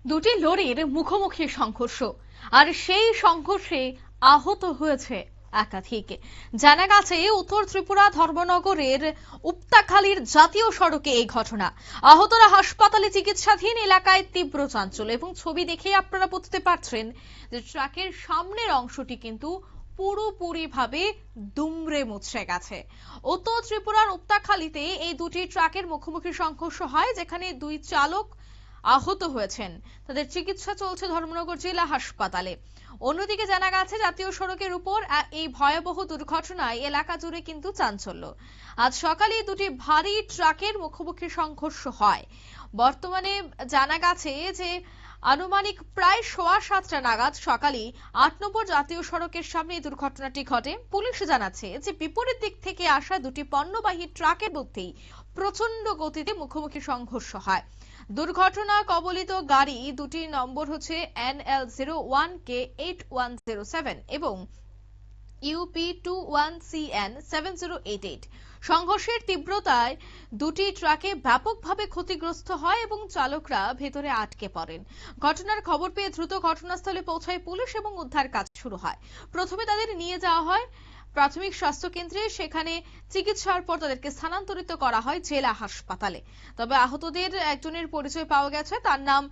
দুটি লরির মুখোমুখি সংঘর্ষ, আর সেই সংঘর্ষে আহত হয়েছে একাধিক। জানা গেছে উত্তর ত্রিপুরা ধর্মনগরের উপতাখালীর জাতীয় সড়কে এই ঘটনা। আহতরা হাসপাতালে চিকিৎসাধীন। এলাকায় তীব্র চাঞ্চল্য এবং ছবি দেখে আপনারা বুঝতে পারছেন যে ট্রাকের সামনের অংশটি কিন্তু পুরোপুরিভাবে দুমড়ে মুচড়ে গেছে। উত্তর ত্রিপুরার উপতাখালীতে এই দুটি ট্রাকের মুখোমুখি সংঘর্ষ হয়, যেখানে দুই চালক আহত হয়েছেন। তাদের চিকিৎসা চলছে ধর্মনগর জেলা হাসপাতালে। অন্যদিকে জানা গেছে জাতীয় সড়কের উপর এই ভয়াবহ দুর্ঘটনায় এলাকা জুড়ে কিন্তু চাঞ্চল্য। আজ সকালে দুটি ভারী ট্রাকের মুখোমুখি সংঘর্ষ হয়। বর্তমানে জানা গেছে যে আনুমানিক প্রায় 7:15 নাগাদ সকালে 8 নম্বর জাতীয় সড়কের সামনে এই দুর্ঘটনাটি ঘটে। পুলিশ জানাচ্ছে যে বিপরীত দিক থেকে আসা দুটি পণ্যবাহী ট্রাকের মধ্যেই প্রচন্ড গতিতে মুখোমুখি সংঘর্ষ হয়। দুর্ঘটনা কবলিত গাড়ি দুটি নম্বর হচ্ছে NL01K8107 এবং UP21CN 7088। সংঘর্ষের তীব্রতায় দুটি ট্রাকে ব্যাপকভাবে ক্ষতিগ্রস্ত হয় এবং চালকরা ভেতরে আটকে পড়েন। ঘটনার খবর পেয়ে দ্রুত ঘটনাস্থলে পৌঁছায় পুলিশ এবং উদ্ধার কাজ শুরু হয়। প্রথমে তাদের নিয়ে যাওয়া হয় প্রাথমিক স্বাস্থ্য কেন্দ্রে, সেখানে চিকিৎসার পর তাদেরকে স্থানান্তরিত করা হয় জেলা হাসপাতালে। তবে আহতদের একজনের পরিচয় পাওয়া গেছে, তার নাম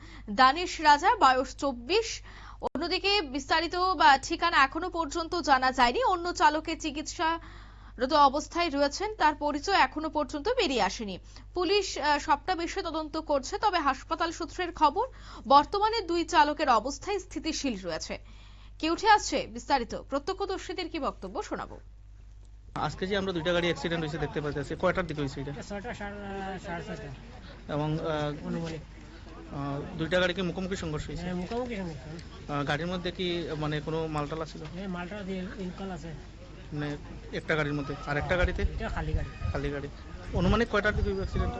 দানিশ রাজা, বয়স 24। অন্যদিকে বিস্তারিত বা ঠিকানা এখনো পর্যন্ত জানা যায়নি। অন্য চালকের চিকিৎসারত অবস্থায় রয়েছেন, তার পরিচয় এখনো পর্যন্ত বেরিয়ে আসেনি। পুলিশ সবটা বিষয়ে তদন্ত করছে। তবে হাসপাতাল সূত্রের খবর, বর্তমানে দুই চালকের অবস্থায় স্থিতিশীল রয়েছে। কে উঠে আসছে বিস্তারিত, প্রত্যক্ষদর্শীদের কি বক্তব্য শোনাবো। আজকে যে আমরা দুইটা গাড়ি অ্যাক্সিডেন্ট হয়েছে দেখতে পাচ্ছি, কয়টার দিকে হয়েছে এটা? 6:30 এবং অনুমানিক দুইটা গাড়ি কি মুখোমুখি সংঘর্ষ হয়েছে? মুখোমুখি সংঘর্ষ। গাড়ির মধ্যে কি মানে কোনো মালটালা ছিল? মালটা দিয়ে ইনকল আছে মানে একটা গাড়ির মধ্যে, আর একটা গাড়িতে এটা খালি গাড়ি। খালি গাড়ি। অনুমানিক কয়টার দিকে অ্যাক্সিডেন্ট?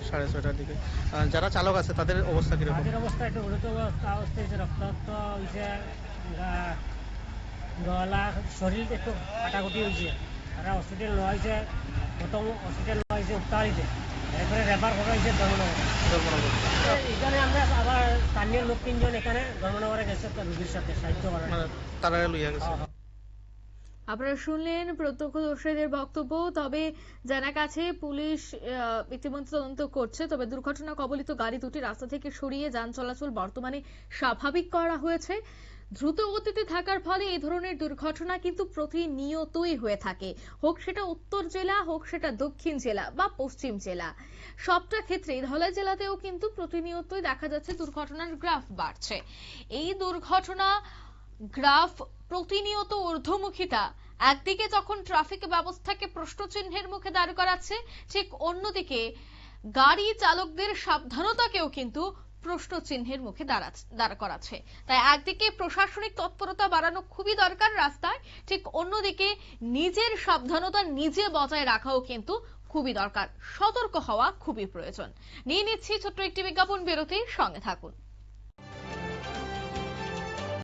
6:30 দিকে। যারা চালক আছে তাদের অবস্থা কিরকম? তাদের অবস্থা একটু গুরুতর অবস্থা হয়েছে, রক্তাক্ত হয়েছে, গলা শরীর একটু কাটাকুটি হয়েছে। তারা হসপিটাল নেওয়া হয়েছে, প্রথম হসপিটাল নেওয়া হয়েছে উপতারিতে, এরপরে রেফার করা হয়েছে ধর্মনগর। এখানে আমরা আবার স্থানীয় লোক 3জন এখানে ধর্মনগরে গেছে রোগীর সাথে সাহায্য করার। তারা লইয়া গেছে। আপনারা শুনলেন প্রত্যক্ষদর্শীদের বক্তব্য। তবে জানা গেছে পুলিশ ইতিমধ্যে তদন্ত করছে। তবে দুর্ঘটনা কবলিত গাড়ি দুটি রাস্তা থেকে সরিয়ে যান চলাচল বর্তমানে স্বাভাবিক করা হয়েছে। দ্রুত গতিতে থাকার ফলে এই ধরনের দুর্ঘটনা কিন্তু প্রতিনিয়তই হয়ে থাকে, হোক সেটা উত্তর জেলা, হোক সেটা দক্ষিণ জেলা বা পশ্চিম জেলা। সবটা ক্ষেত্রে ধলাই জেলাতেও কিন্তু প্রতিনিয়তই দেখা যাচ্ছে দুর্ঘটনার গ্রাফ বাড়ছে। এই দুর্ঘটনা গ্রাফ প্রতিনিয়ত ঊর্ধ্বমুখিতা একদিকে যখন ট্রাফিক ব্যবস্থাকে প্রশ্নচিহ্নের মুখে দাঁড় করাচ্ছে, ঠিক অন্যদিকে গাড়ি চালকদের সাবধানতাকেও কিন্তু প্রশ্নচিহ্নের মুখে দাঁড় করাচ্ছে। তাই একদিকে প্রশাসনিক তৎপরতা বাড়ানো খুবই দরকার রাস্তায়, ঠিক অন্যদিকে নিজের সাবধানতা নিজে বজায় রাখাও কিন্তু খুবই দরকার। সতর্ক হওয়া খুবই প্রয়োজন। নিয়ে নিচ্ছি ছোট্ট একটি বিজ্ঞাপন বিরতির সঙ্গে থাকুন।